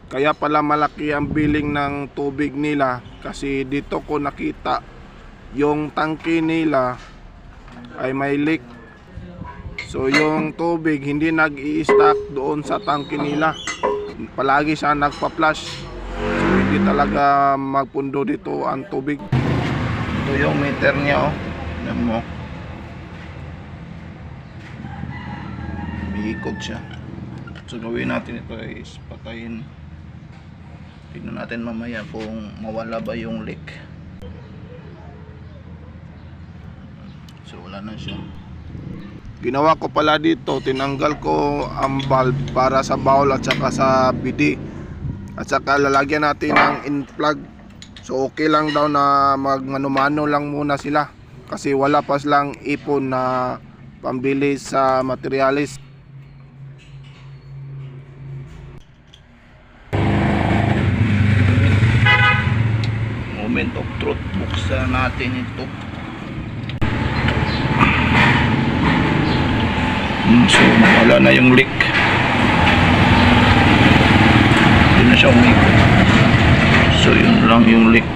Kaya pala malaki ang billing ng tubig nila, kasi dito ko nakita yung tangke nila ay may leak. So yung tubig hindi nag-i-stack doon sa tangke nila, palagi siya nagpa-flush. So hindi talaga magpundo dito ang tubig. Ito yung meter niya, oh. Tignan mo, umiikot siya. So gawin natin ito is patayin. Tignan natin mamaya kung mawala ba yung leak. So wala na siya. Ginawa ko pala dito, tinanggal ko ang valve para sa bowl at saka sa bidi, at saka lalagyan natin ng in-plug. So okay lang daw na magmano-mano lang muna sila, kasi wala pa silang ipon na pambili sa materialis. Moment of truth, buksan natin ito. So wala na yung leak, hindi na siya umikot. So yun lang yung leak.